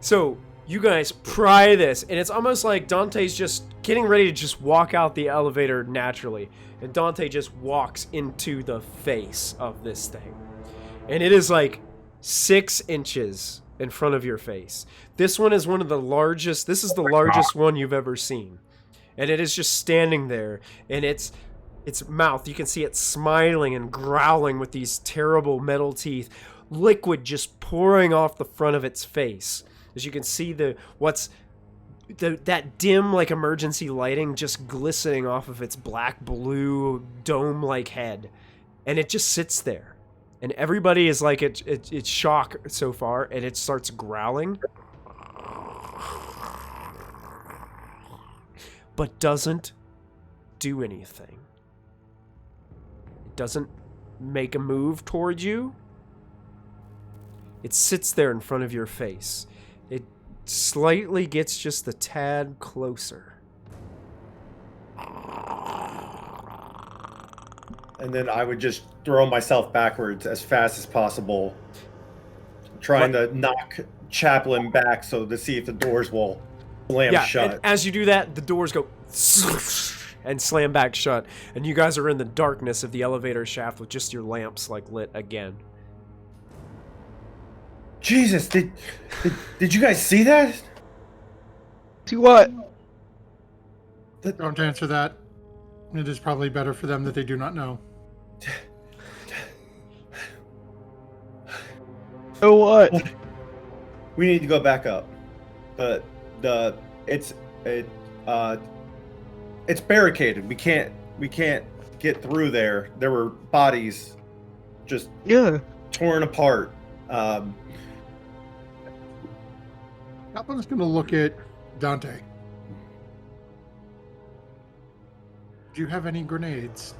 So you guys pry this, and it's almost like Dante's just getting ready to just walk out the elevator naturally. And Dante just walks into the face of this thing. And it is like 6 inches in front of your face. This one is one of the largest. This is the largest one you've ever seen. And it is just standing there. And its mouth, you can see it smiling and growling with these terrible metal teeth. Liquid just pouring off the front of its face. As you can see that dim like emergency lighting just glistening off of its black blue dome-like head. And it just sits there. And everybody is like it's shock so far, and it starts growling. But doesn't do anything. It doesn't make a move toward you. It sits there in front of your face. It slightly gets just a tad closer. And then I would just throw myself backwards as fast as possible, trying to knock Chaplin back to see if the doors will slam shut. And as you do that, the doors go and slam back shut, and you guys are in the darkness of the elevator shaft with just your lamps like lit again. Jesus, did you guys see that? See what? Don't answer that. It is probably better for them that they do not know. Oh, what? We need to go back up. It's barricaded. We can't get through there. There were bodies just torn apart. Chaplin's going to look at Dante. Do you have any grenades?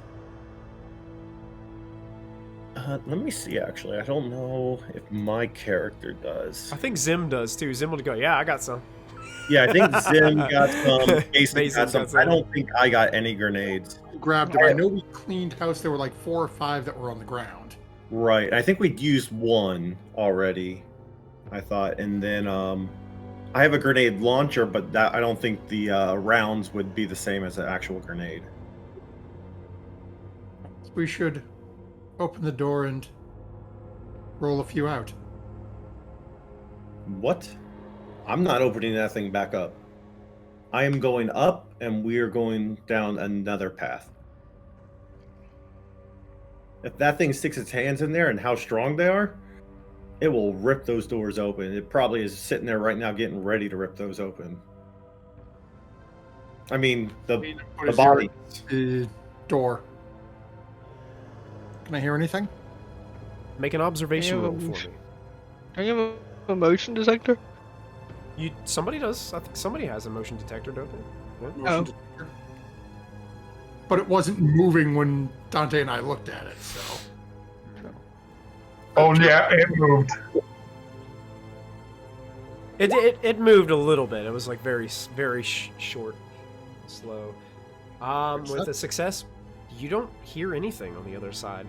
Let me see, actually. I don't know if my character does. I think Zim does, too. Zim will go, yeah, I got some. Yeah, I think Zim got some. Mason got some. I don't think I got any grenades. Grabbed them. I know we cleaned house. There were like 4 or 5 that were on the ground. Right. I think we'd used one already, I thought. And then I have a grenade launcher, but that I don't think the rounds would be the same as an actual grenade. We should open the door and roll a few out. What? I'm not opening that thing back up. I am going up, and we are going down another path. If that thing sticks its hands in there and how strong they are, it will rip those doors open. It probably is sitting there right now getting ready to rip those open. I mean, the body. The door. Can I hear anything? Make an observation roll for me. Do you have a motion detector? Somebody does. I think somebody has a motion detector, don't they? Yeah. Motion detector. But it wasn't moving when Dante and I looked at it, so. Oh yeah, it moved. It moved a little bit. It was like very short, slow. With a success, you don't hear anything on the other side.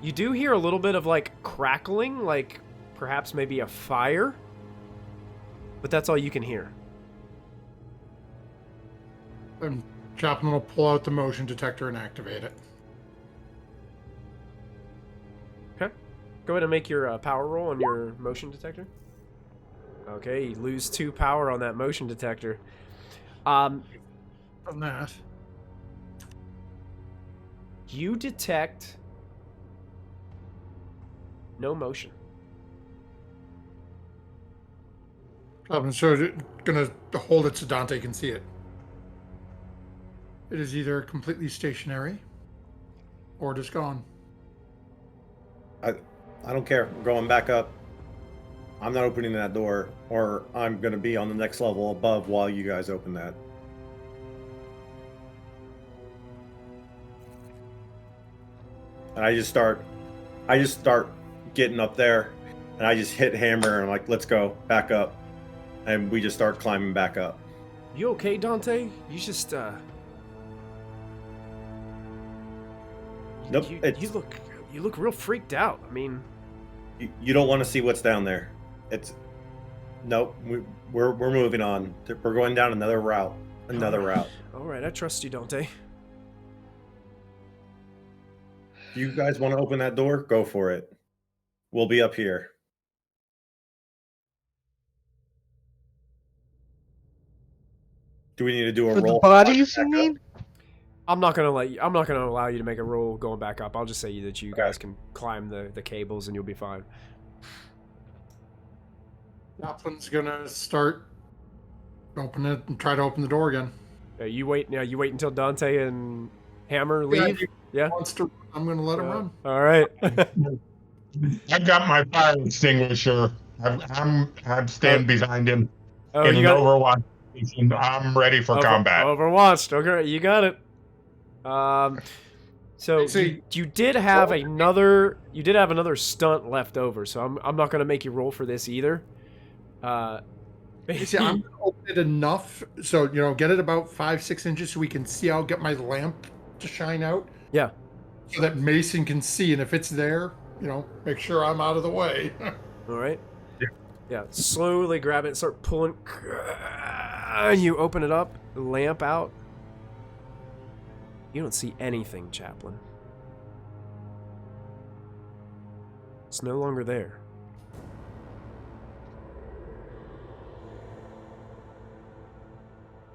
You do hear a little bit of like crackling, like perhaps maybe a fire, but that's all you can hear. And Chaplin will pull out the motion detector and activate it. Okay. Go ahead and make your power roll on your motion detector. Okay, you lose 2 power on that motion detector. From that. You detect no motion. Chaplin's gonna hold it so Dante can see it. It is either completely stationary or just gone. I don't care. I'm going back up. I'm not opening that door, or I'm going to be on the next level above while you guys open that. And I just start getting up there, and I just hit hammer, and I'm like, let's go, back up. And we just start climbing back up. You okay, Dante? You just, Nope. You look real freaked out. I mean... You don't want to see what's down there. Nope. We're moving on. We're going down another route. Another route. All right, I trust you, Dante. Do you guys want to open that door? Go for it. We'll be up here. Do we need to do a For the roll? bodies, you mean? I'm not gonna allow you to make a roll going back up. I'll just say that you guys can climb the cables and you'll be fine. Kaplan's gonna start open it and try to open the door again. You wait until Dante and Hammer leave. he Yeah. wants to. I'm gonna let him run. All right. I've got my fire extinguisher. I'm standing behind him Oh, in you an got Overwatch station. I'm ready for combat. Overwatched. Okay, you got it. So See- you did have another stunt left over. So I'm not gonna make you roll for this either. See, I'm gonna open it enough so get it about 5-6 inches so we can see. I'll get my lamp to shine out Yeah. so that Mason can see, and if it's there, make sure I'm out of the way. All right. Yeah. Yeah. Slowly grab it and start pulling. You open it up, lamp out. You don't see anything, Chaplain. It's no longer there.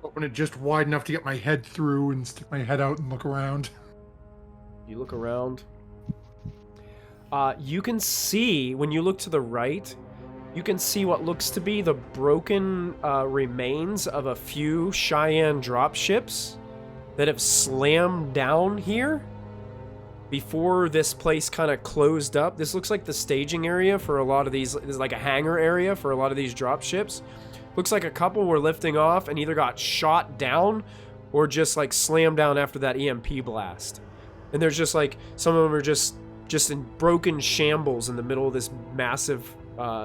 Open it just wide enough to get my head through and stick my head out and look around. You look around. You can see, when you look to the right, you can see what looks to be the broken remains of a few Cheyenne dropships that have slammed down here before this place kind of closed up. This looks like the staging area for a lot of these. This is like a hangar area for a lot of these dropships. Looks like a couple were lifting off and either got shot down or just like slammed down after that EMP blast. And there's just like, some of them are just in broken shambles in the middle of this massive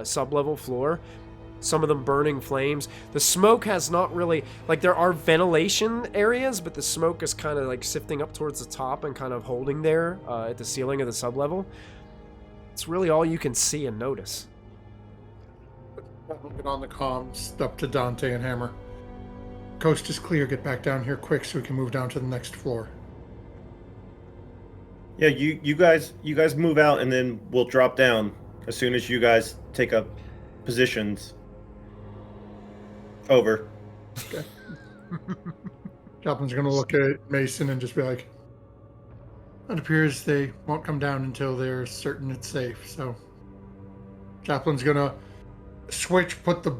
sub-level floor. Some of them burning flames. The smoke has not really, like, there are ventilation areas, but the smoke is kind of like sifting up towards the top and kind of holding there at the ceiling of the sub-level. It's really all you can see and notice. I'll get on the comms up to Dante and Hammer. Coast is clear. Get back down here quick so we can move down to the next floor. Yeah, you guys move out, and then we'll drop down as soon as you guys take up positions. Over. Okay. Chaplin's gonna look at Mason and just be like, "It appears they won't come down until they're certain it's safe." So, Chaplin's gonna switch, put the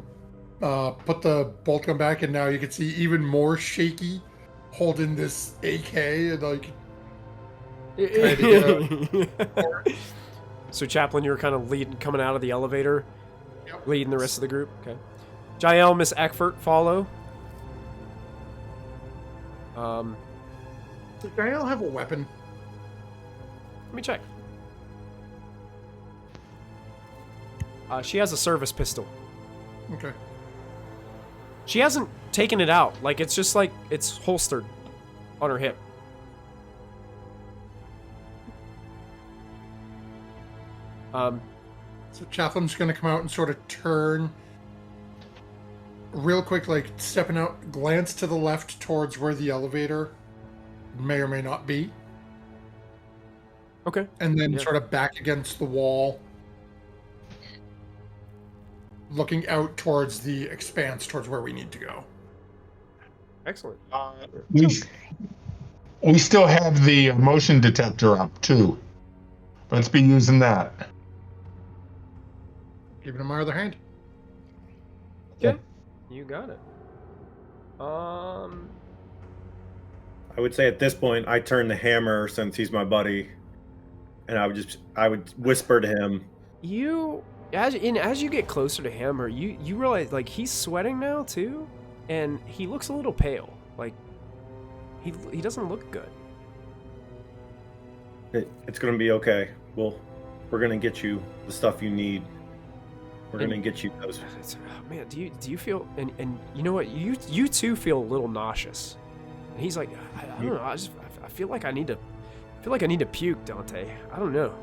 bolt gun back, and now you can see even more shaky, holding this AK and like. Trying to get So Chaplain, you're kind of coming out of the elevator, Yep. leading the rest of the group. Okay. Jael, Miss Eckford follow. Does Jael have a weapon? Let me check. She has a service pistol. Okay. She hasn't taken it out. Like, it's just like it's holstered on her hip. So Chaplin's gonna come out and sort of turn real quick, like stepping out, glance to the left towards where the elevator may or may not be, Okay. and then Yeah. sort of back against the wall, looking out towards the expanse, towards where we need to go. Excellent. We still have the motion detector up too. Let's be using that. Giving him my other hand. Okay. You got it. I would say at this point, I turn to Hammer since he's my buddy, and I would whisper to him. As you get closer to Hammer, you realize, like, he's sweating now too, and he looks a little pale. Like, he doesn't look good. It's gonna be okay. We're gonna get you the stuff you need. We're gonna get you those. Man, do you feel, and you know what, you too feel a little nauseous. And he's like, I don't know, I feel like I need to puke, Dante. I don't know.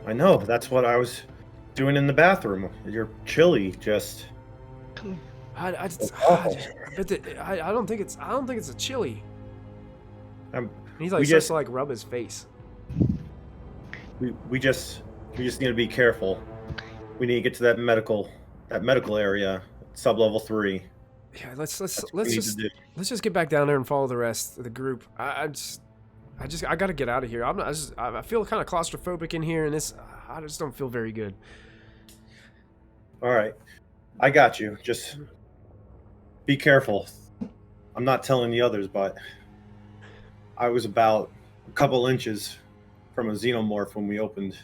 I know. That's what I was doing in the bathroom. You're chilly. Just I don't think it's a chili. Um, He's like we starts just- to like rub his face. we just need to be careful. We need to get to that medical area, sub-level 3. Yeah, let's That's what we need to do. just get back down there and follow the rest of the group. I gotta get out of here. I feel kind of claustrophobic in here, and I just don't feel very good. All right, I got you. Just be careful. I'm not telling the others, but I was about a couple inches from a xenomorph when we opened,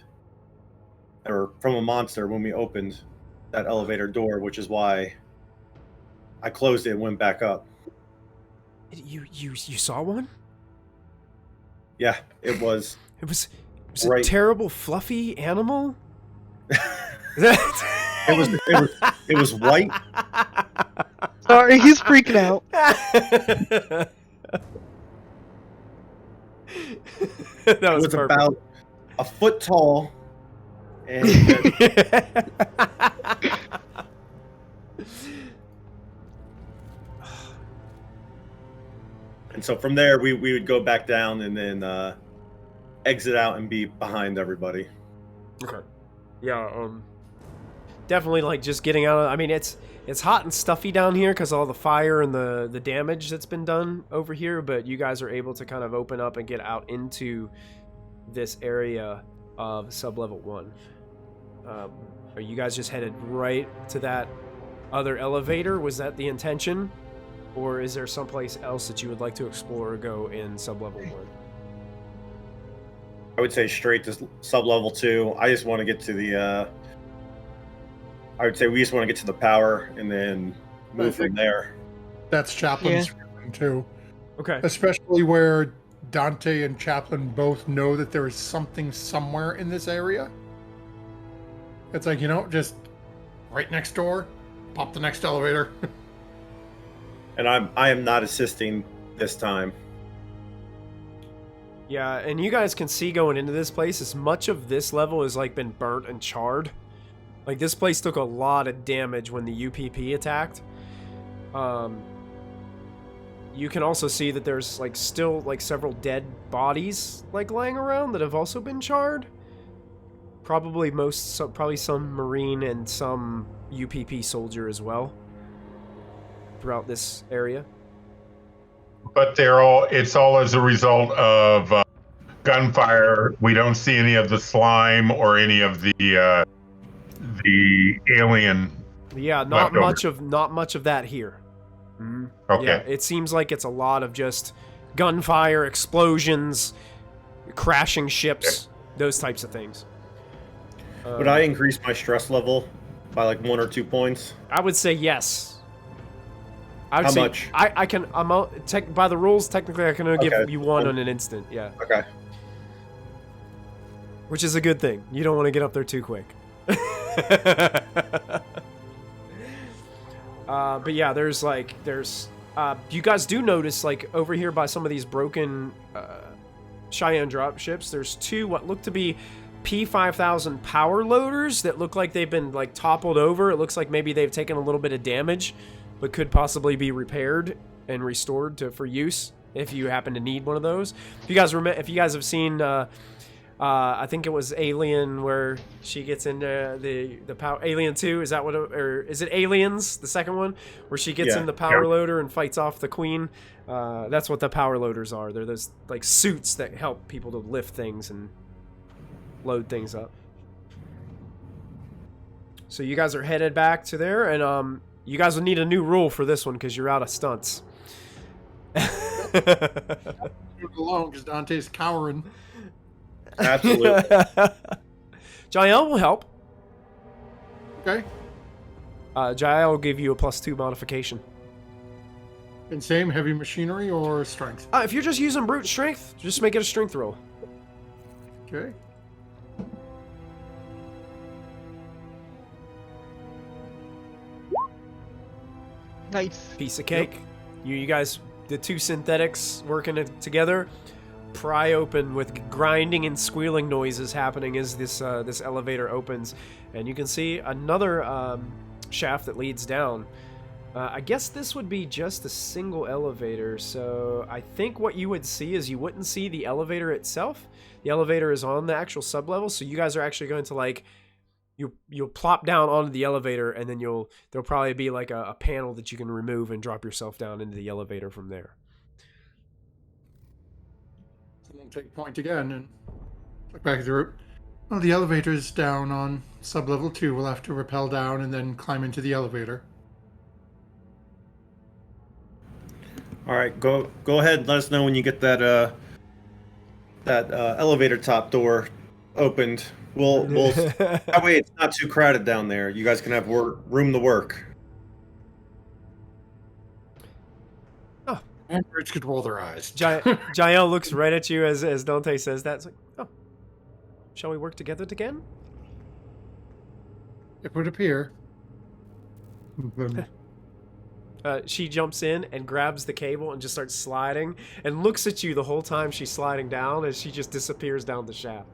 or from a monster when we opened that elevator door, which is why I closed it and went back up. You saw one? Yeah, it was. It was Right. a terrible fluffy animal. It was white. Sorry, he's freaking out. That It was was perfect. about a foot tall, and and so from there we would go back down and then exit out and be behind everybody. Okay. Yeah, definitely like just getting out of, I mean, it's hot and stuffy down here because all the fire and the damage that's been done over here, but you guys are able to kind of open up and get out into this area of sub-level 1. Are you guys just headed right to that other elevator? Was that the intention? Or is there someplace else that you would like to explore or go in sub-level 1? I would say straight to sub-level 2. I just want to get to the I would say we just want to get to the power and then move from there. That's Chaplin's feeling too. Okay. Especially where Dante and Chaplin both know that there is something somewhere in this area. It's like, just right next door, pop the next elevator. And I am not assisting this time. Yeah, and you guys can see going into this place, as much of this level has like been burnt and charred. Like this place took a lot of damage when the UPP attacked. You can also see that there's like still like several dead bodies like lying around that have also been charred. Probably some Marine and some UPP soldier as well throughout this area. But it's all as a result of gunfire. We don't see any of the slime or any of the alien. Yeah, not much of that here. Mm-hmm. Okay. Yeah, it seems like it's a lot of just gunfire, explosions, crashing ships, those types of things. Would I increase my stress level by like 1 or 2 points? I would say yes. How much? I can. By the rules, technically, I can only give Okay. you 1 on an instant. Yeah. Okay. Which is a good thing. You don't want to get up there too quick. But yeah, there's you guys do notice like over here by some of these broken Cheyenne dropships, there's 2 what look to be P5000 power loaders that look like they've been like toppled over. It looks like maybe they've taken a little bit of damage, but could possibly be repaired and restored for use if you happen to need one of those. If you guys have seen, I think it was Alien where she gets into the power. Alien 2, is that what? Or is it Aliens, the second one, where she gets in the power loader and fights off the queen? That's what the power loaders are. They're those like suits that help people to lift things and load things up. So you guys are headed back to there, and you guys will need a new rule for this one because you're out of stunts. Leave it alone because Dante's cowering. Absolutely. Jael will help. Okay. Jael will give you a +2 modification. And same heavy machinery or strength? If you're just using brute strength, just make it a strength roll. Okay. Nice. Piece of cake. You guys, the 2 synthetics working together, pry open with grinding and squealing noises happening as this elevator opens, and you can see another shaft that leads down. I guess this would be just a single elevator, so I think what you would see is you wouldn't see the elevator itself. The elevator is on the actual sublevel, so you guys are actually going to like you'll plop down onto the elevator, and then there'll probably be like a panel that you can remove and drop yourself down into the elevator from there. So we'll take point again and look back at the route. Well, the elevator's down on sublevel 2. We'll have to rappel down and then climb into the elevator. All right, go ahead and let us know when you get that elevator top door opened. We'll that way it's not too crowded down there. You guys can have room to work. Oh, and birds could roll their eyes. Jael looks right at you as Dante says that. It's like, oh, shall we work together again? It would appear. She jumps in and grabs the cable and just starts sliding and looks at you the whole time she's sliding down as she just disappears down the shaft.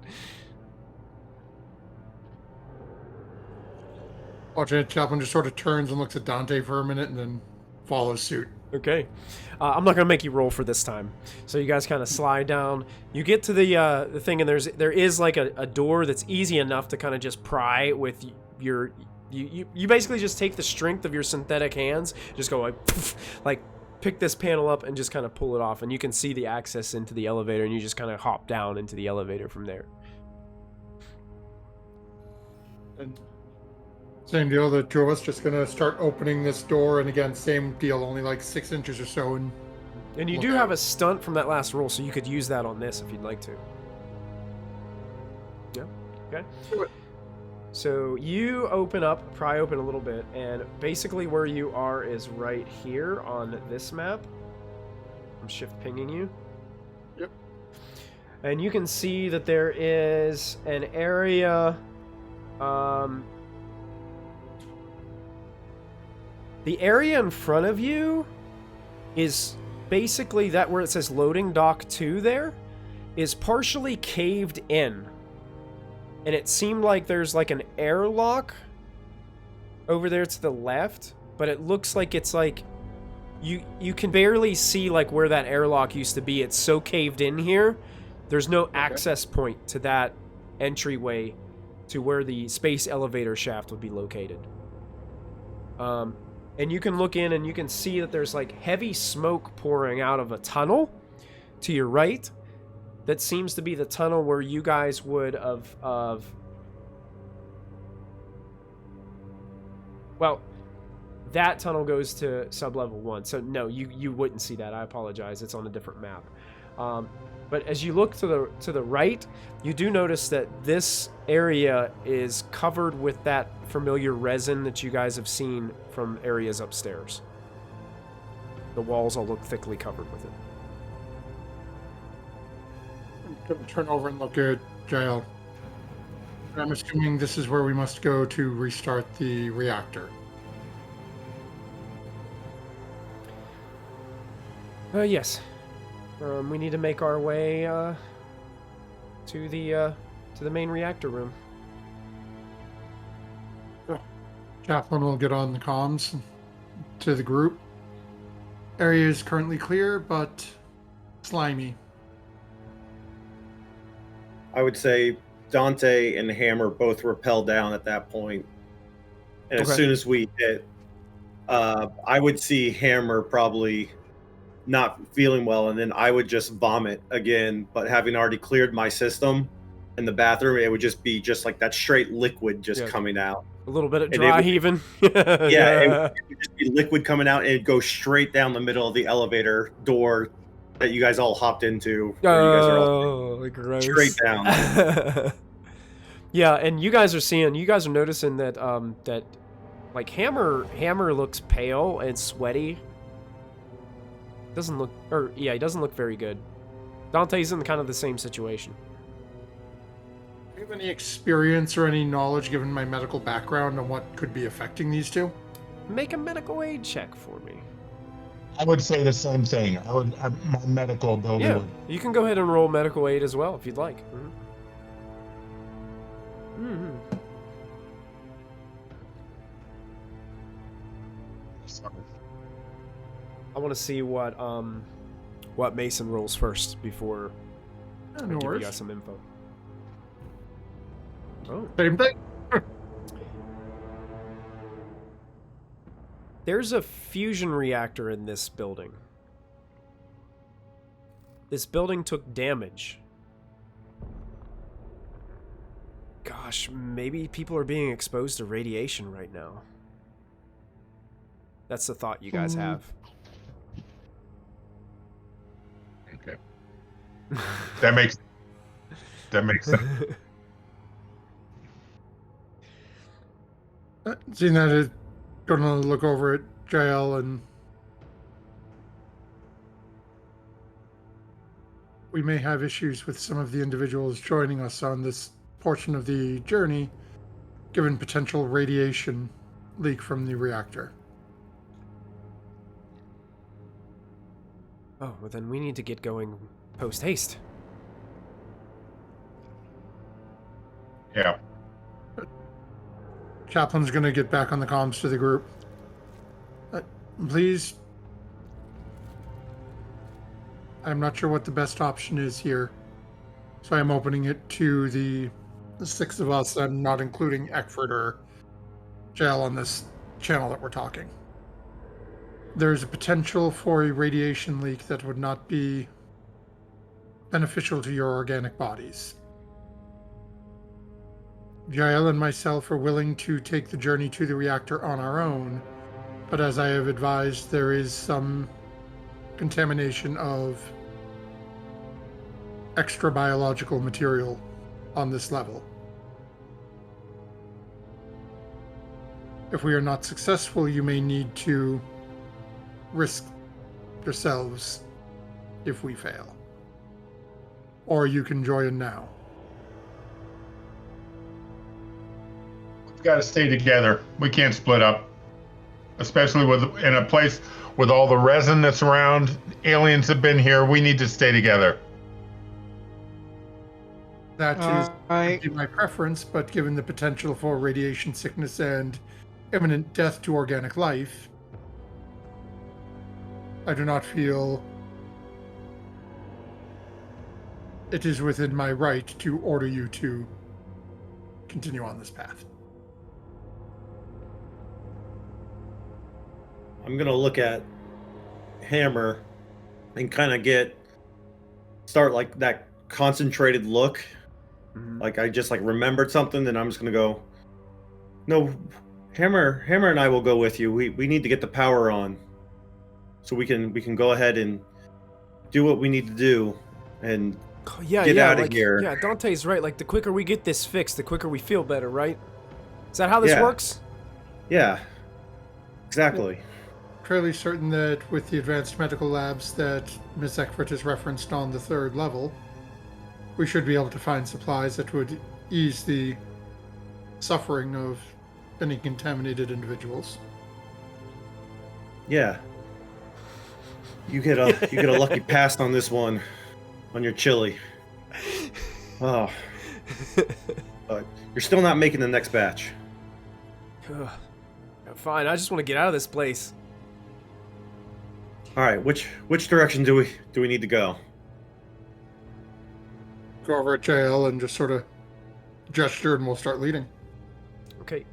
Watching it, Chaplin just sort of turns and looks at Dante for a minute and then follows suit. Okay. I'm not going to make you roll for this time. So you guys kind of slide down. You get to the thing, and there is like a door that's easy enough to kind of just pry with your... You basically just take the strength of your synthetic hands, just go like, poof, like pick this panel up and just kind of pull it off, and you can see the access into the elevator, and you just kind of hop down into the elevator from there. And same deal, the two of us just gonna start opening this door, and again, same deal, only like 6 inches or so. And you do have a stunt from that last roll, so you could use that on this if you'd like to. Yeah. Okay. So you pry open a little bit, and basically where you are is right here on this map. I'm shift pinging you. Yep. And you can see that there is an area. The area in front of you is basically that where it says loading dock 2 there is partially caved in. And it seemed like there's like an airlock over there to the left, but it looks like it's like you can barely see like where that airlock used to be. It's so caved in here. There's no access point to that entryway to where the space elevator shaft would be located. And you can look in and you can see that there's like heavy smoke pouring out of a tunnel to your right. That seems to be the tunnel where you guys would have... Well, that tunnel goes to sub-level 1. So no, you wouldn't see that. I apologize. It's on a different map. But as you look to the right, you do notice that this area is covered with that familiar resin that you guys have seen from areas upstairs. The walls all look thickly covered with it. I'm going to turn over and look at Jael. I'm assuming this is where we must go to restart the reactor. Yes. We need to make our way to the main reactor room. Chaplain will get on the comms to the group. Area is currently clear, but slimy. I would say Dante and Hammer both rappel down at that point. And as soon as we hit, I would see Hammer probably not feeling well, and then I would just vomit again. But having already cleared my system in the bathroom, it would just be just like that straight liquid just coming out. A little bit of dry heaving. It would just be liquid coming out, and it'd go straight down the middle of the elevator door that you guys all hopped into. You guys are all gross. Straight down. Yeah, and you guys are noticing that that like Hammer looks pale and sweaty. He doesn't look very good. Dante's in kind of the same situation. Do you have any experience or any knowledge, given my medical background, on what could be affecting these two? Make a medical aid check for me. I would say the same thing. My medical ability. Yeah, you can go ahead and roll medical aid as well if you'd like. So, I want to see what Mason rolls first before I No give you worries. guys some info. Oh, Same thing. there's a fusion reactor in this building. This building took damage. Gosh, maybe people are being exposed to radiation right now. That's the thought you guys have. okay. That makes sense. Seeing that, is going to look over at Jael, and we may have issues with some of the individuals joining us on this portion of the journey, given potential radiation leak from the reactor. Oh, well then we need to get going post-haste. Yeah. Chaplain's going to get back on the comms to the group. Please. I'm not sure what the best option is here, so I'm opening it to the 6 of us. I'm not including Eckford or Jael on this channel that we're talking. There's a potential for a radiation leak that would not be beneficial to your organic bodies. Jael and myself are willing to take the journey to the reactor on our own, but as I have advised, there is some contamination of extra biological material on this level. If we are not successful, you may need to risk yourselves if we fail. Or you can join now. We've got to stay together. We can't split up, especially in a place with all the resin that's around. Aliens have been here. We need to stay together. That is Alright. my preference, but given the potential for radiation sickness and imminent death to organic life, I do not feel it is within my right to order you to continue on this path. I'm gonna look at Hammer and kind of start like that concentrated look, like I just like remembered something, and I'm just gonna go, no, Hammer and I will go with you. We need to get the power on, so we can go ahead and do what we need to do and get out of here. Yeah, Dante's right. Like, the quicker we get this fixed, the quicker we feel better, right? Is that how this works? Yeah, exactly. Fairly certain that with the advanced medical labs that Ms. Eckford has referenced on the 3rd level, we should be able to find supplies that would ease the suffering of any contaminated individuals. Yeah. You get a lucky pass on this one, on your chili. Oh. But you're still not making the next batch. Fine, I just want to get out of this place. All right, which direction do we need to go? Go over at Jael and just sort of gesture, and we'll start leading. Okay,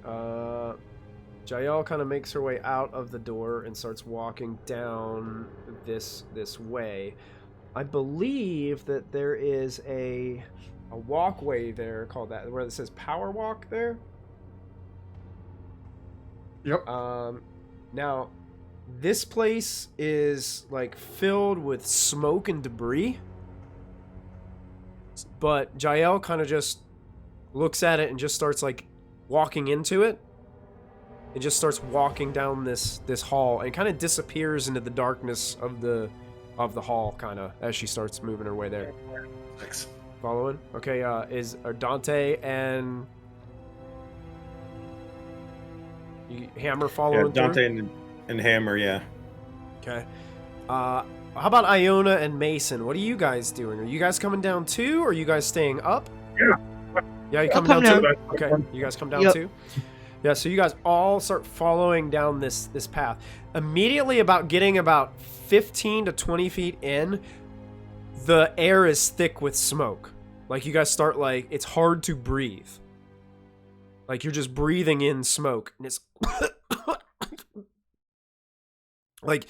Jael kind of makes her way out of the door and starts walking down this way. I believe that there is a walkway there called that, where it says Power Walk there. Yep. Now, this place is like filled with smoke and debris, but Jael kind of just looks at it and just starts like walking into it. It just starts walking down this hall and kind of disappears into the darkness of the hall, kind of, as she starts moving her way there. Thanks. Following? Okay, are Dante and Hammer following Yeah, Dante through? and Hammer, yeah. Okay. How about Iona and Mason? What are you guys doing? Are you guys coming down too, or are you guys staying up? Yeah. Yeah, you I'll coming down come too? Okay, you guys come down Yep. too? Yeah, so you guys all start following down this path. Immediately getting about 15 to 20 feet in, the air is thick with smoke. Like, you guys start, like, it's hard to breathe. Like, you're just breathing in smoke. And it's... like,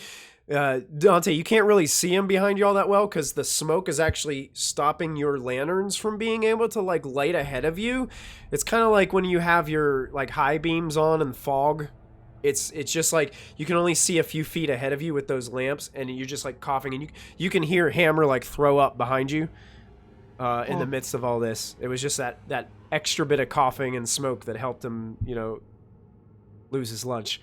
Dante, you can't really see him behind you all that well because the smoke is actually stopping your lanterns from being able to, like, light ahead of you. It's kind of like when you have your, like, high beams on in fog. It's just like you can only see a few feet ahead of you with those lamps, and you're just, like, coughing, and you can hear Hammer, like, throw up behind you in the midst of all this. It was just that extra bit of coughing and smoke that helped him, you know, lose his lunch.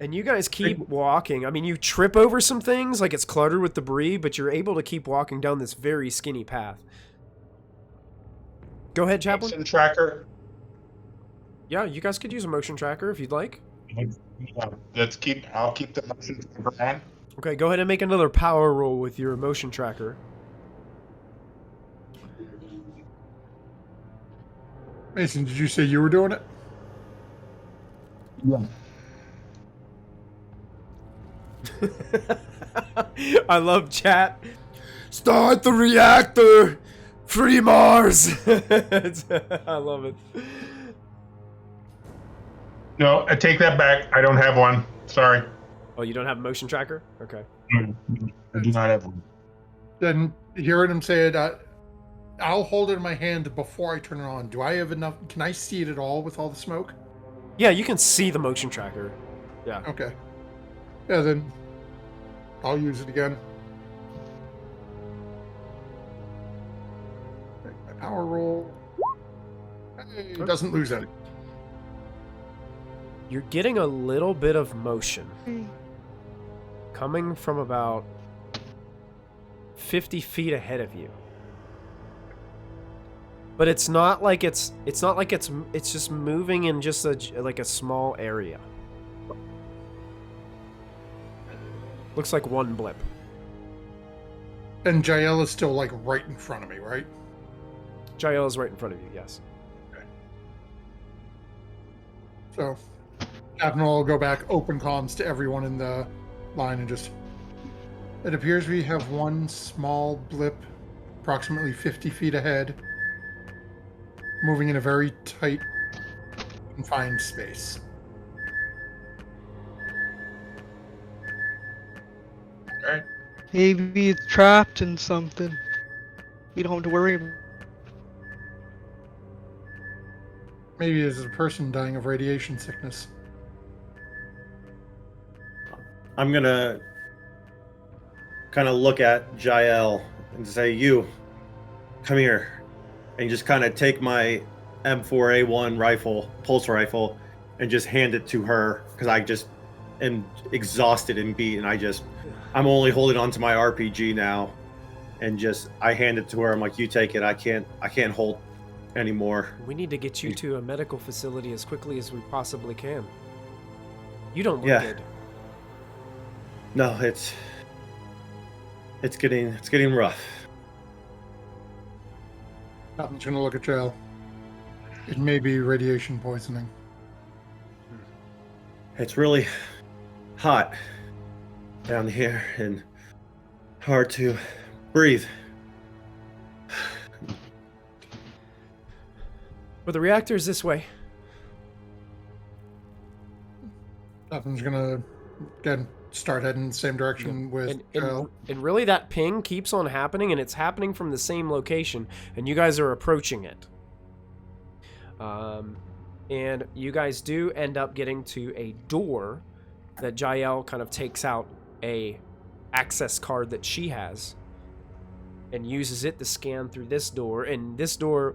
And you guys keep walking. I mean, you trip over some things, like it's cluttered with debris, but you're able to keep walking down this very skinny path. Go ahead, Chaplain. Motion tracker. Yeah, you guys could use a motion tracker if you'd like. I'll keep the motion tracker on. Okay, go ahead and make another power roll with your motion tracker. Mason, did you say you were doing it? Yeah. I love chat. Start the reactor! Free Mars! I love it. No, I take that back. I don't have one. Sorry. Oh, you don't have a motion tracker? Okay. I do not have one. Then hearing him say it, I'll hold it in my hand before I turn it on. Do I have enough? Can I see it at all with all the smoke? Yeah, you can see the motion tracker. Yeah. Okay. Yeah, then I'll use it again. Make my power roll. Hey, it doesn't lose any. You're getting a little bit of motion coming from about 50 feet ahead of you. But it's not like it's just moving in just like a small area. Looks like one blip. And Jael is still like right in front of me, right? Jael is right in front of you, yes. Okay. So, Captain will go back, open comms to everyone in the line, and just... It appears we have one small blip, approximately 50 feet ahead, moving in a very tight, confined space. Alright. Maybe it's trapped in something. We don't have to worry about. Maybe it's a person dying of radiation sickness. I'm gonna kind of look at Jael and say, "You, come here," and just kind of take my M4A1 rifle, pulse rifle, and just hand it to her because I just am exhausted and beat, and I'm only holding on to my RPG now, and I hand it to her. I'm like, "You take it. I can't hold anymore." We need to get you to a medical facility as quickly as we possibly can. You don't look good. No, it's getting rough. I'm just gonna look at Jael. It may be radiation poisoning. It's really hot down here and hard to breathe. But the reactor is this way. I'm just gonna again start heading the same direction with Jael. And really that ping keeps on happening, and it's happening from the same location, and you guys are approaching it. And you guys do end up getting to a door that Jael kind of takes out a access card that she has and uses it to scan through this door. And this door,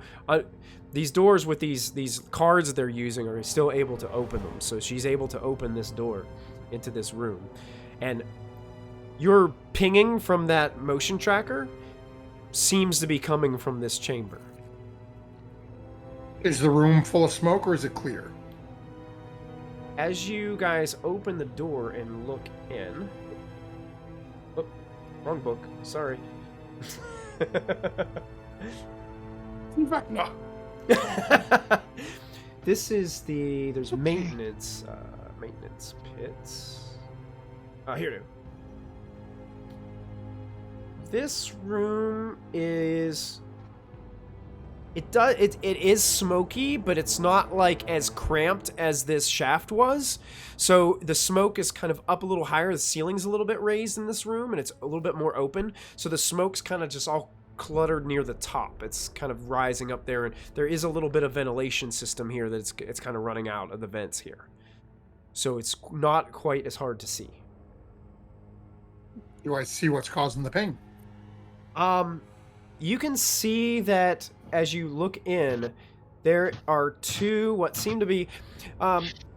these doors with these cards that they're using are still able to open them. So she's able to open this door into this room. And your pinging from that motion tracker seems to be coming from this chamber. Is the room full of smoke or is it clear? As you guys open the door and look in... Oh, wrong book. Sorry. This is there's maintenance pits. Here it is. This room is, it is smoky, but it's not like as cramped as this shaft was. So the smoke is kind of up a little higher. The ceiling's a little bit raised in this room, and it's a little bit more open. So the smoke's kind of just all cluttered near the top. It's kind of rising up there, and there is a little bit of ventilation system here that it's kind of running out of the vents here. So it's not quite as hard to see. Do I see what's causing the pain? You can see that as you look in, there are two what seem to be,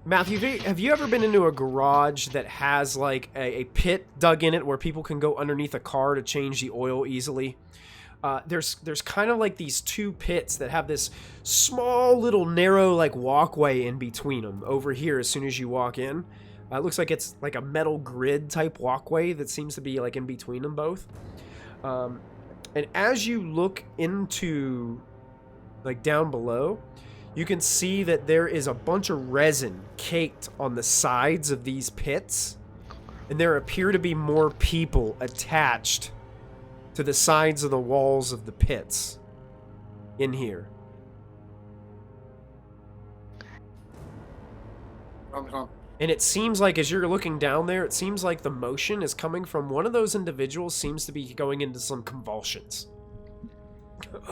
Matthew, have you ever been into a garage that has like a pit dug in it where people can go underneath a car to change the oil easily? There's kind of like these two pits that have this small little narrow like walkway in between them over here as soon as you walk in. It looks like it's like a metal grid type walkway that seems to be like in between them both. And as you look into like down below, you can see that there is a bunch of resin caked on the sides of these pits, and there appear to be more people attached to the sides of the walls of the pits in here. And it seems like as you're looking down there, it seems like the motion is coming from one of those individuals seems to be going into some convulsions. I've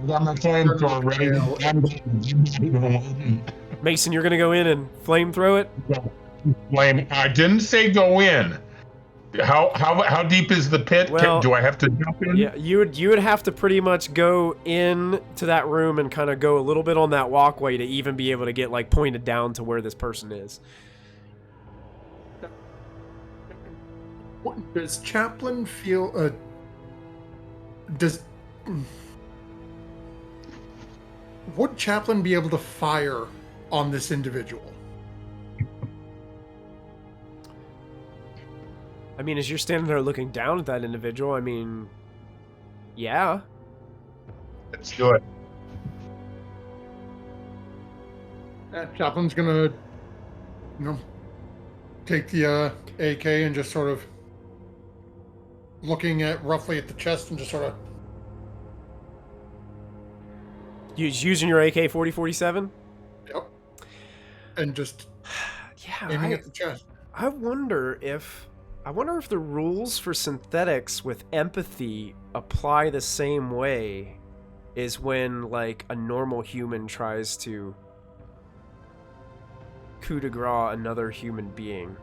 got my flamethrower ready. Mason, you're gonna go in and flamethrow it? Flame. I didn't say go in. How deep is the pit? Well, Do I have to jump in? Yeah, you would have to pretty much go in to that room and kind of go a little bit on that walkway to even be able to get like pointed down to where this person is. What, does Chaplain feel? Would Chaplain be able to fire on this individual? I mean, as you're standing there looking down at that individual, I mean, yeah. Let's do it. Chaplain's gonna, take the AK and just sort of looking at roughly at the chest and just sort of. Using your AK-47? Yep. And just yeah, aiming at the chest. I wonder if the rules for synthetics with empathy apply the same way as when like a normal human tries to coup de grace another human being.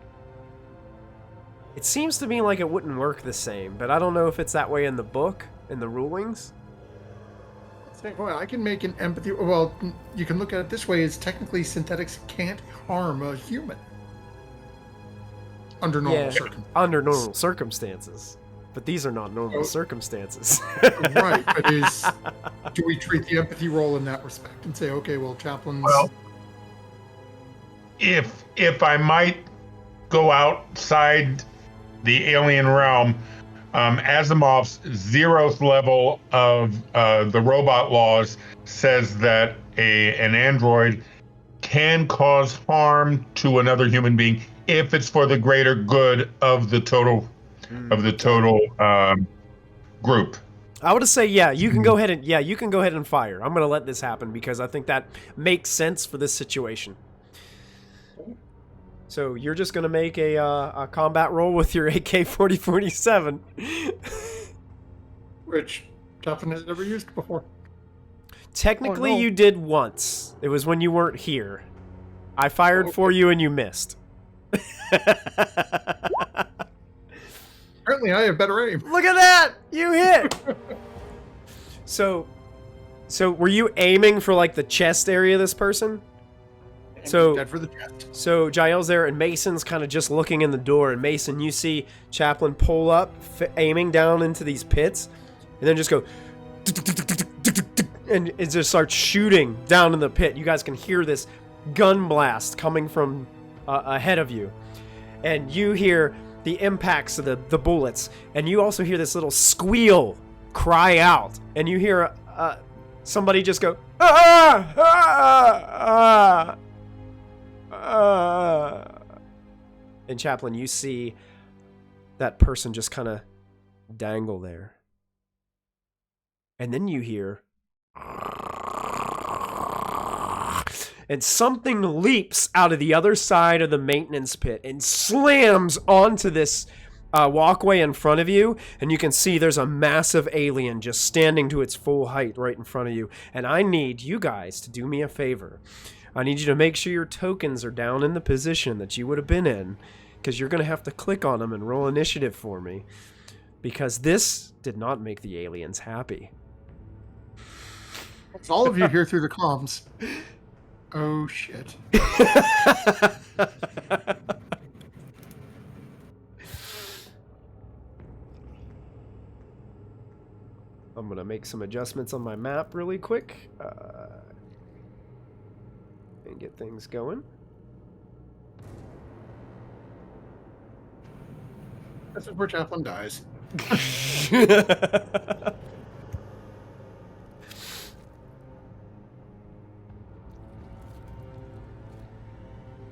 It seems to me like it wouldn't work the same, but I don't know if it's that way in the book, in the rulings. Well, I can make an empathy. Well, you can look at it this way: is technically synthetics can't harm a human under normal circumstances. Under normal circumstances, but these are not normal circumstances. Right, but do we treat the empathy role in that respect and say, okay, well, Chaplain's. Well, if I might go outside the alien realm. Asimov's 0th level of the robot laws says that an android can cause harm to another human being if it's for the greater good of the total group. I would say, yeah, you can go ahead and fire. I'm going to let this happen because I think that makes sense for this situation. So you're just going to make a combat roll with your AK-47. Which Chaplain has never used before. Technically, you did once. It was when you weren't here. I fired for you and you missed. Apparently, I have better aim. Look at that! You hit! So were you aiming for like the chest area of this person? Dead for the chest. So Jael's there, and Mason's kind of just looking in the door. And Mason, you see Chaplain pull up, aiming down into these pits, and then just go, and it just starts shooting down in the pit. You guys can hear this gun blast coming from ahead of you, and you hear the impacts of the bullets, and you also hear this little squeal cry out, and you hear somebody just go, ah, ah, ah, ah. And Chaplain, you see that person just kind of dangle there. And then you hear, and something leaps out of the other side of the maintenance pit and slams onto this walkway in front of you. And you can see there's a massive alien just standing to its full height right in front of you. And I need you guys to do me a favor. I need you to make sure your tokens are down in the position that you would have been in, because you're going to have to click on them and roll initiative for me. Because this did not make the aliens happy. It's all of you here through the comms. Oh, shit. I'm going to make some adjustments on my map really quick. And get things going. This is where Chaplain dies.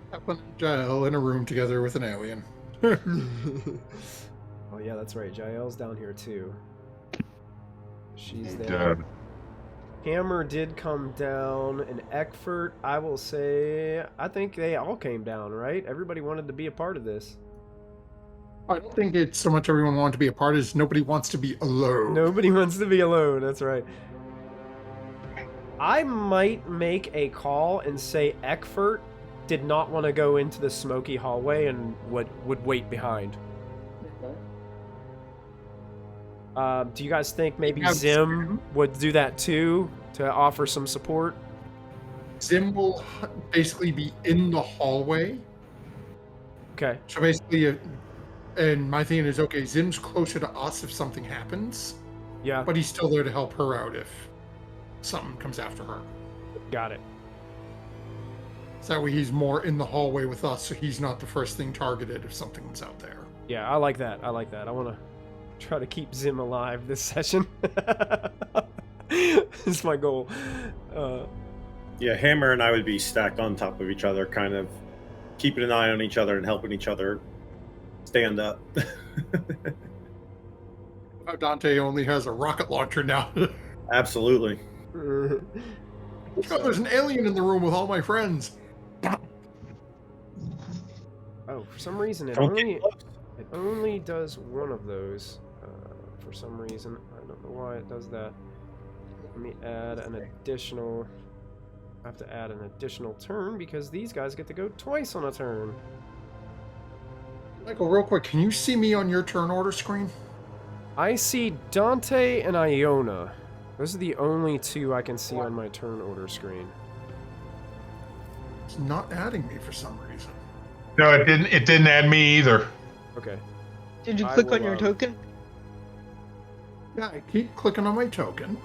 Chaplain and Jael in a room together with an alien. Oh yeah, that's right. Jael's down here too. She's there. Dead. Hammer did come down, and Eckford, I will say, I think they all came down, right? Everybody wanted to be a part of this. I don't think it's so much everyone wanted to be a part as nobody wants to be alone. Nobody wants to be alone, that's right. I might make a call and say Eckford did not want to go into the smoky hallway and would wait behind. Do you guys think maybe Zim would do that too, to offer some support? Zim will basically be in the hallway. Okay. So basically, and my thing is, okay, Zim's closer to us if something happens. Yeah. But he's still there to help her out if something comes after her. Got it. So that way he's more in the hallway with us, so he's not the first thing targeted if something's out there. Yeah, I like that. I like that. I want to try to keep Zim alive this session. It's my goal. Yeah, Hammer and I would be stacked on top of each other, kind of keeping an eye on each other and helping each other stand up. Dante only has a rocket launcher now. Absolutely. Oh, there's an alien in the room with all my friends. Oh, for some reason it Don't get only close. it only does one of those. For some reason, I don't know why it does that. Let me add an additional. I have to add an additional turn because these guys get to go twice on a turn. Michael, real quick, can you see me on your turn order screen? I see Dante and Iona. Those are the only two I can see on my turn order screen. It's not adding me for some reason. No, it didn't. It didn't add me either. Okay. Did you I click will, on your token? Yeah, I keep clicking on my token.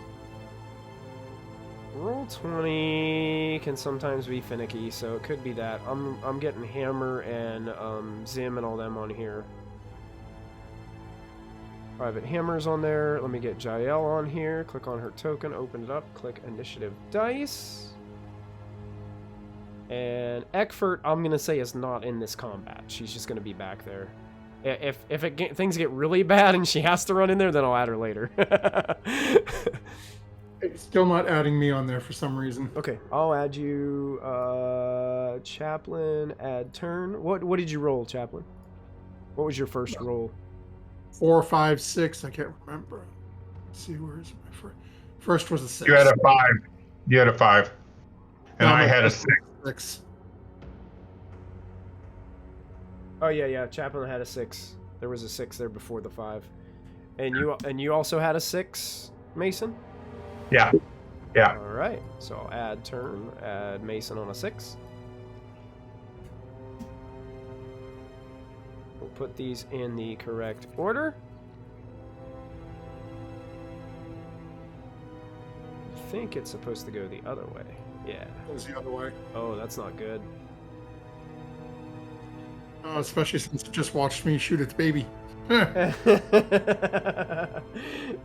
Roll 20 can sometimes be finicky, so it could be that. I'm getting Hammer and Zim and all them on here. Private Hammer's on there. Let me get Jael on here. Click on her token, open it up, click Initiative Dice. And Eckford, I'm going to say, is not in this combat. She's just going to be back there. If things get really bad and she has to run in there, then I'll add her later. It's still not adding me on there for some reason. Okay, I'll add you, Chaplain, add turn. What did you roll, Chaplain? What was your first roll? 4, 5, 6. I can't remember. Let's see, where's my first? First was a 6. You had a 5. You had a 5, and No, I my had a first 6. was 6. Oh yeah, Chaplain had a 6. There was a 6 there before the 5. And you also had a 6, Mason? Yeah. Yeah. All right. So I'll add turn, add Mason on a 6. We'll put these in the correct order. I think it's supposed to go the other way. Yeah. Goes the other way. Oh, that's not good. Especially since it just watched me shoot its baby.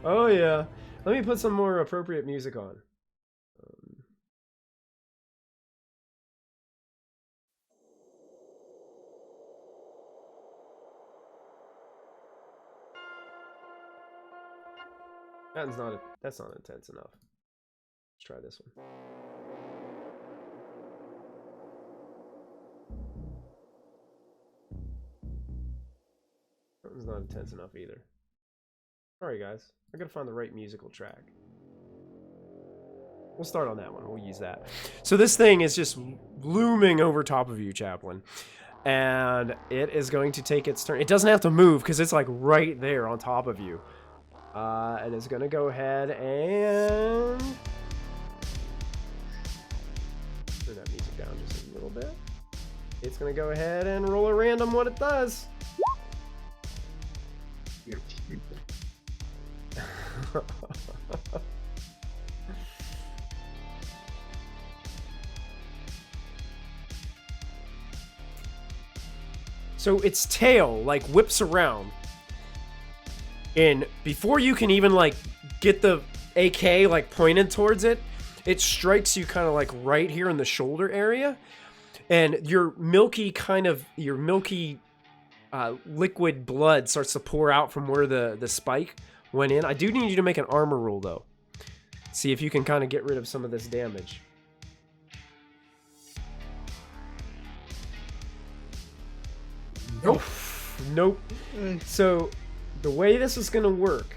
Oh yeah. Let me put some more appropriate music on. That's not intense enough. Let's try this one. That one's not intense enough either. Sorry guys, I gotta find the right musical track. We'll start on that one. We'll use that. So this thing is just looming over top of you, Chaplain. And it is going to take its turn. It doesn't have to move because it's like right there on top of you. And it's going to go ahead and... turn that music down just a little bit. It's going to go ahead and roll a random what it does. So its tail like whips around, and before you can even like get the AK like pointed towards it, it strikes you kind of like right here in the shoulder area, and your milky liquid blood starts to pour out from where the spike went in. I do need you to make an armor roll though. See if you can kind of get rid of some of this damage. Nope. Nope. So the way this is going to work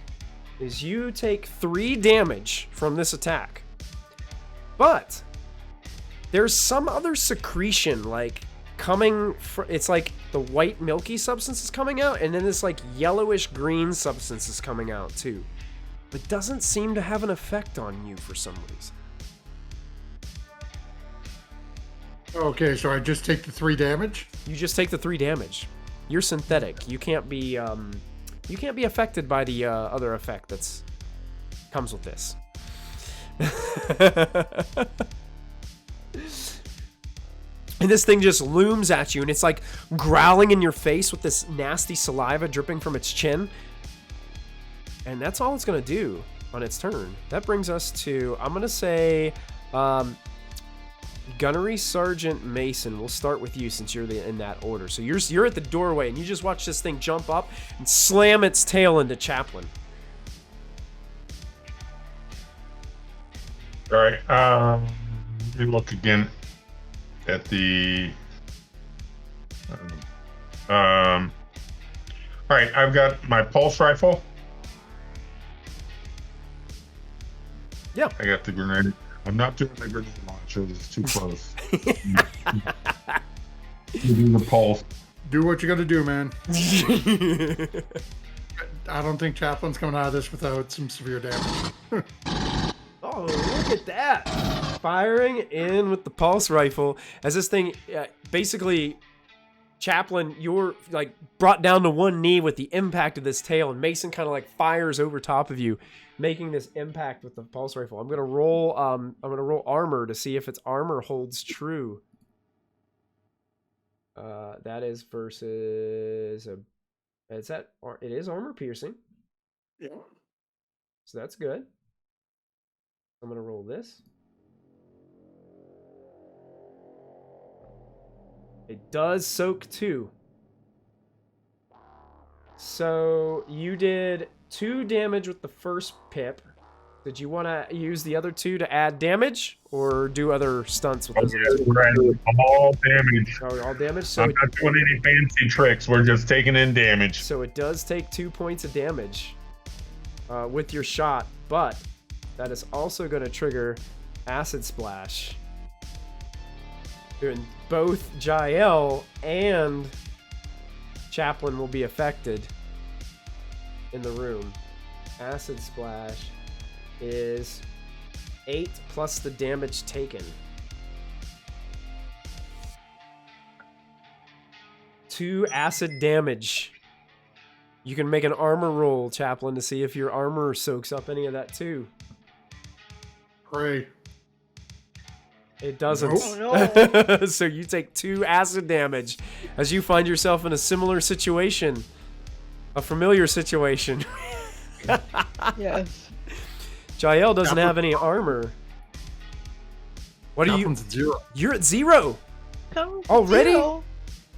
is you take 3 damage from this attack. But there's some other secretion like coming it's like the white milky substance is coming out, and then this like yellowish green substance is coming out too. It doesn't seem to have an effect on you for some reason. Okay, so I just take the 3 damage? You just take the 3 damage. You're synthetic. You can't be affected by the other effect that's comes with this. And this thing just looms at you, and it's like growling in your face with this nasty saliva dripping from its chin. And that's all it's gonna do on its turn. That brings us to, I'm gonna say, Gunnery Sergeant Mason. We'll start with you since you're in that order. So you're at the doorway, and you just watch this thing jump up and slam its tail into Chaplain. All right. Let me look again at the. All right. I've got my pulse rifle. Yeah. I got the grenade. I'm not doing the grenade launcher. It's too close. Using the pulse. Do what you gotta do, man. I don't think Chaplain's coming out of this without some severe damage. Oh, look at that. Firing in with the pulse rifle as this thing basically, Chaplain, you're like brought down to one knee with the impact of this tail, and Mason kind of like fires over top of you, making this impact with the pulse rifle. I'm gonna roll armor to see if its armor holds true. That is versus it is armor piercing. Yeah. So that's good. I'm gonna roll this. It does soak 2. So you did 2 damage with the first pip. Did you want to use the other 2 to add damage, or do other stunts with those? We're adding all damage. Oh, all damage. So I'm not doing any fancy tricks. We're just taking in damage. So it does take 2 points of damage with your shot, but that is also going to trigger Acid Splash. And both Jael and Chaplain will be affected in the room. Acid Splash is 8 plus the damage taken. 2 acid damage. You can make an armor roll, Chaplain, to see if your armor soaks up any of that too. Pray. It doesn't. Oh, no. So you take 2 acid damage as you find yourself in a similar situation. A familiar situation. Yes. Jael doesn't have any armor. What are you? Chaplain's at 0. You're at 0. Come Already? zero.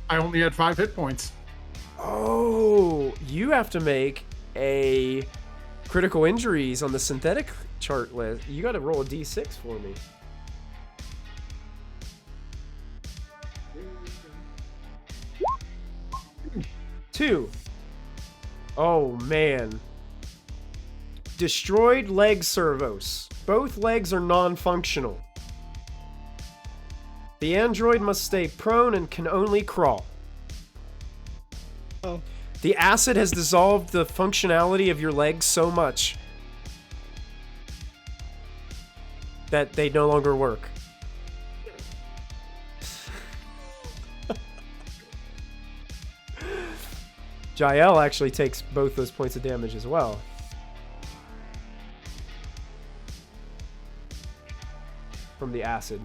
I only had 5 hit points. Oh, you have to make a critical injuries on the synthetic chart list. You got to roll a d6 for me. Two. Oh, man. Destroyed leg servos. Both legs are non-functional. The android must stay prone and can only crawl. Oh. The acid has dissolved the functionality of your legs so much that they no longer work. Jael actually takes both those points of damage as well. From the acid.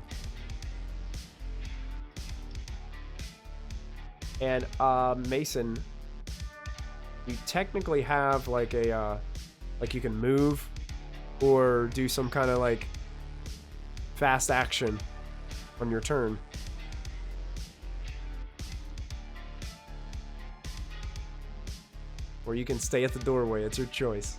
And Mason, you technically have like a like you can move or do some kind of like fast action on your turn. Or you can stay at the doorway. It's your choice.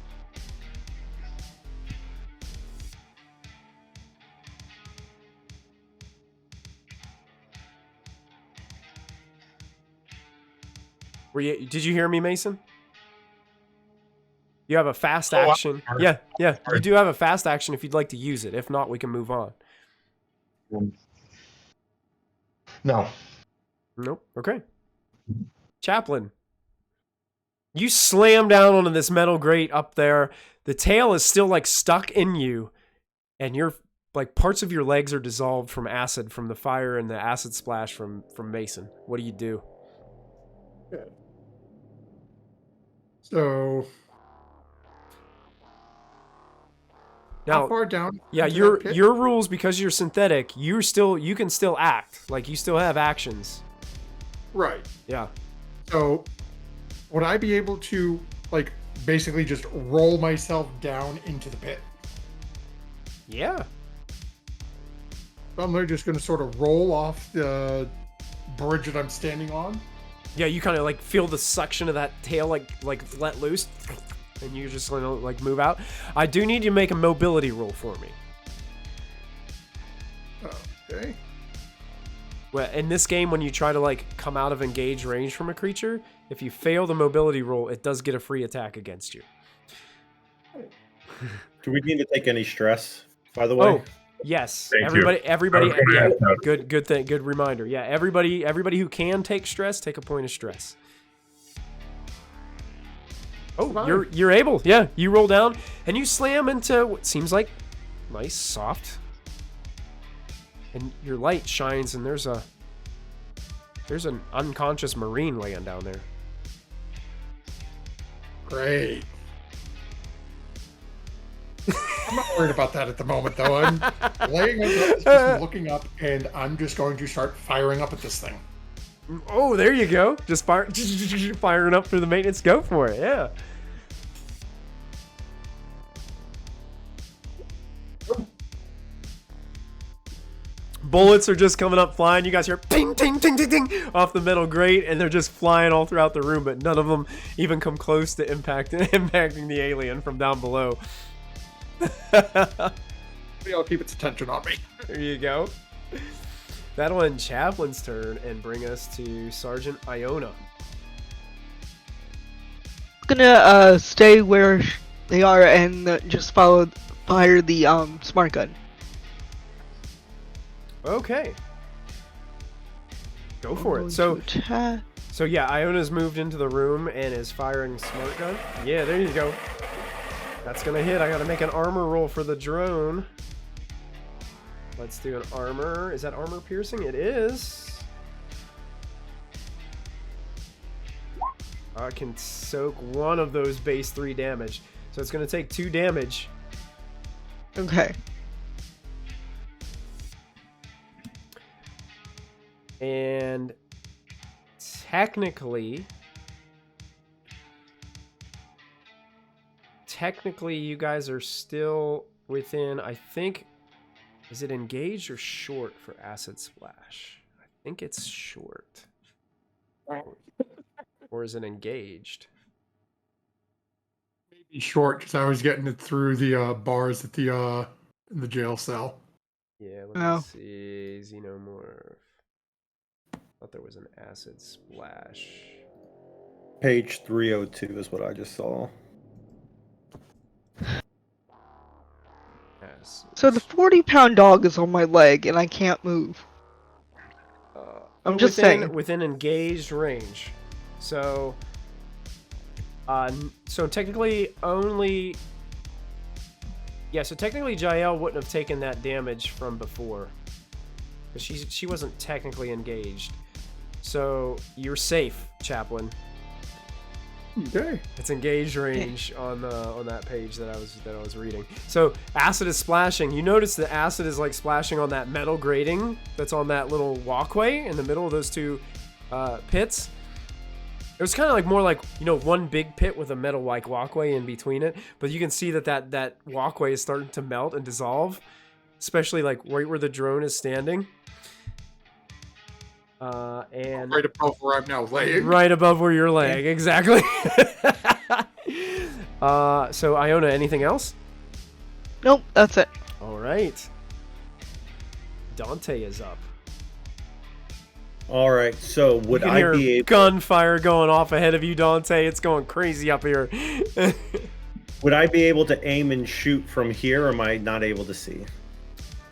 Did you hear me, Mason? You have a fast action. Yeah. You do have a fast action if you'd like to use it. If not, we can move on. No. Nope. Okay. Chaplain. You slam down onto this metal grate up there. The tail is still like stuck in you, and you're like parts of your legs are dissolved from acid from the fire and the acid splash from Mason. What do you do? So Now, how far down? yeah, into your that pit? your rules, because you're synthetic, you can still act. Like you still have actions. Right. Yeah. So would I be able to like basically just roll myself down into the pit? Yeah. So I'm just going to sort of roll off the bridge that I'm standing on. Yeah, you kind of like feel the suction of that tail like let loose, and you just gonna like move out. I do need you to make a mobility roll for me. Okay. Well, in this game, when you try to like come out of engaged range from a creature, if you fail the mobility roll, it does get a free attack against you. Do we need to take any stress, by the way? Oh, yes. Thank you. Everybody. Okay, Yeah, yeah. good thing. Good reminder. Yeah, everybody who can take stress, take a point of stress. Oh, Fine. you're able. Yeah, you roll down and you slam into what seems like nice, soft, and your light shines, and there's an unconscious Marine laying down there. Great. I'm not worried about that at the moment, though. I'm laying on top, just looking up, and I'm just going to start firing up at this thing. Oh, there you go. Just firing up for the maintenance. Go for it. Yeah. Bullets are just coming up flying. You guys hear ping, ting, ting, ting, ting off the metal grate, and they're just flying all throughout the room, but none of them even come close to impacting the alien from down below. Maybe I'll keep its attention on me. There you go. That'll end Chaplain's turn and bring us to Sergeant Iona. Gonna stay where they are and just fire the smart gun. Okay. Go for I'm it. going to attack. So yeah, Iona's moved into the room and is firing smart gun. Yeah, there you go. That's gonna hit. I gotta make an armor roll for the drone. Let's do an armor. Is that armor piercing? It is. I can soak one of those base 3 damage. So it's gonna take 2 damage. Okay. And technically, you guys are still within, I think, is it engaged or short for acid splash? I think it's short. Or is it engaged? Maybe short, because I was getting it through the bars at the in the jail cell. Yeah, let me Oh. see. Xenomorph. Thought there was an acid splash. Page 302 is what I just saw. Acid. So the 40-pound dog is on my leg and I can't move. I'm But just saying. within engaged range. So, so technically only. Yeah, so technically Jael wouldn't have taken that damage from before, because she wasn't technically engaged. So you're safe, Chaplain. Okay. It's engaged range on that page that I was reading. So acid is splashing. You notice the acid is like splashing on that metal grating that's on that little walkway in the middle of those two pits. It was kind of like more like, you know, one big pit with a metal like walkway in between it. But you can see that walkway is starting to melt and dissolve, especially like right where the drone is standing. And Right above where I'm now laying. right above where you're laying, exactly. So Iona, anything else? Nope, that's it. All right. Dante is up. All right, so would You can I hear be able? gunfire going off ahead of you, Dante. It's going crazy up here. Would I be able to aim and shoot from here, or am I not able to see?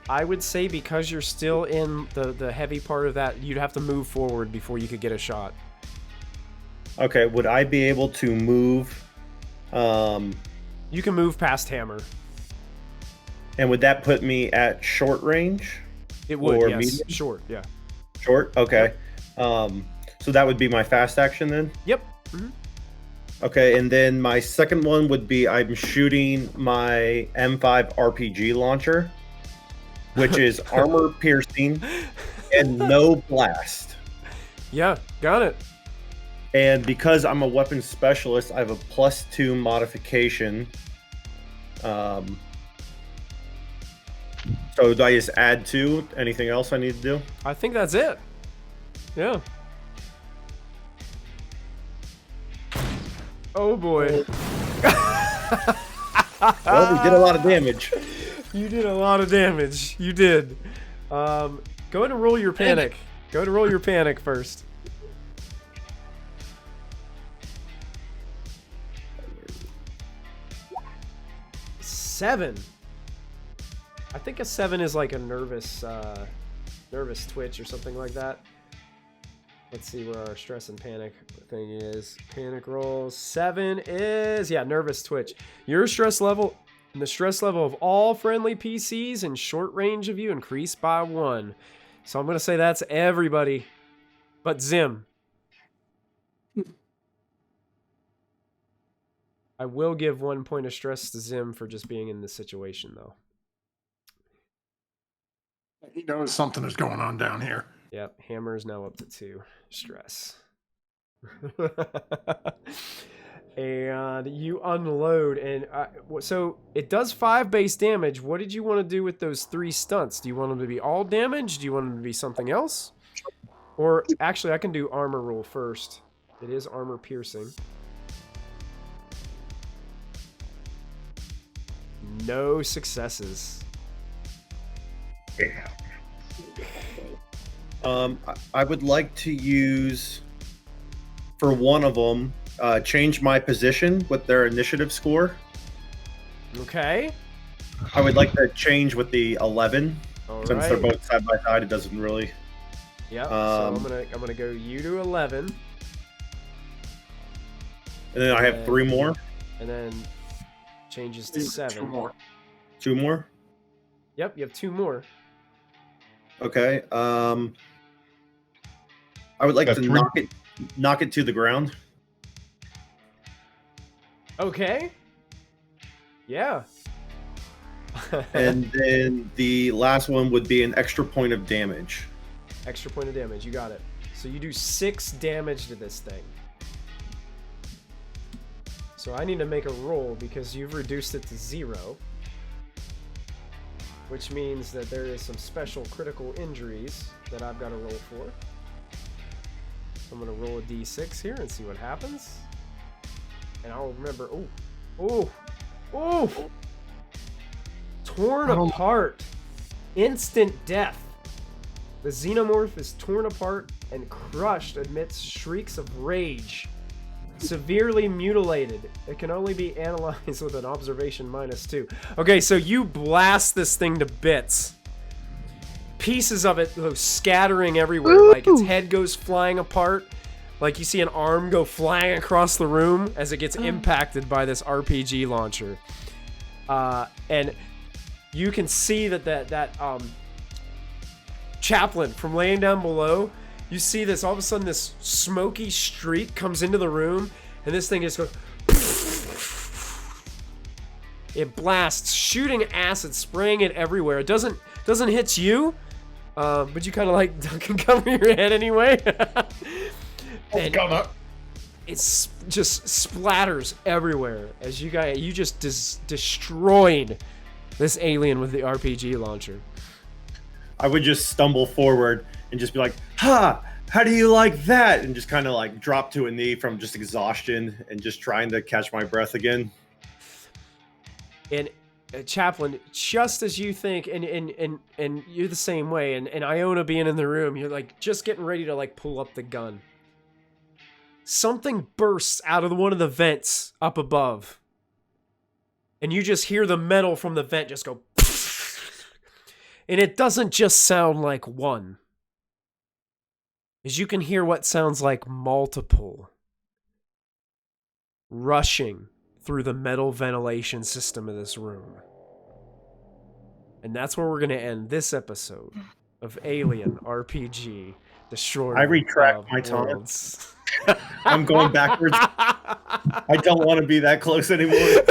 I would say because you're still in the heavy part of that, you'd have to move forward before you could get a shot. Okay, would I be able to move? You can move past Hammer. And would that put me at short range? It would, Or yes. medium? Short, yeah. Short? Okay. So that would be my fast action then? Yep. Mhm. Okay, and then my second one would be I'm shooting my M5 RPG launcher, which is armor piercing and no blast. Yeah, got it. And because I'm a weapons specialist, I have a +2 modification. So do I just add 2? Anything else I need to do? I think that's it. Yeah. Oh boy. Well, we did a lot of damage. You did a lot of damage. You did. Go ahead and roll your panic. Go ahead and roll your panic first. Seven. I think a 7 is like a nervous twitch or something like that. Let's see where our stress and panic thing is. Panic roll 7 is, yeah, nervous twitch. Your stress level and the stress level of all friendly PCs in short range of you increased by 1. So I'm going to say that's everybody but Zim. I will give 1 point of stress to Zim for just being in this situation, though. He knows something is going on down here. Yep, Hammer is now up to 2 stress. And you unload, and so it does 5 base damage. What did you want to do with those 3 stunts? Do you want them to be all damage? Do you want them to be something else? Or actually, I can do armor roll first. It is armor piercing. No successes. Yeah. I would like to use, for one of them, change my position with their initiative score. Okay. I would like to change with the 11. All Since right. they're both side by side, it doesn't really. Yep. So I'm gonna go you to 11, And then I have 3 more. and then changes to 2 7. more. 2 more. Yep, you have 2 more. Okay. I would like Got to 3. knock it to the ground. Okay. Yeah. And then the last one would be an extra point of damage. Extra point of damage. You got it. So you do 6 damage to this thing. So I need to make a roll because you've reduced it to 0. Which means that there is some special critical injuries that I've got to roll for. I'm going to roll a d6 here and see what happens. And I'll remember... Oh! Torn apart. Instant death. The xenomorph is torn apart and crushed amidst shrieks of rage. Severely mutilated. It can only be analyzed with an observation -2. Okay, so you blast this thing to bits. Pieces of it go scattering everywhere. Ooh. Like its head goes flying apart. Like you see an arm go flying across the room as it gets impacted by this RPG launcher. And you can see that chaplain from laying down below, you see this, all of a sudden this smoky streak comes into the room, and this thing just goes... It blasts, shooting acid, spraying it everywhere. It doesn't hit you, but you kind of like duck and cover your head anyway. And it's just splatters everywhere as you just destroyed this alien with the RPG launcher. I would just stumble forward and just be like, "Ha! How do you like that?" And just kind of like drop to a knee from just exhaustion and just trying to catch my breath again. And Chaplain, just as you think, and you're the same way, and Iona being in the room, you're like just getting ready to like pull up the gun. Something bursts out of one of the vents up above. And you just hear the metal from the vent just go... And it doesn't just sound like one. As you can hear what sounds like multiple. Rushing through the metal ventilation system of this room. And that's where we're going to end this episode of Alien RPG Destroyer. I retract my Worlds. I'm going backwards. I don't want to be that close anymore.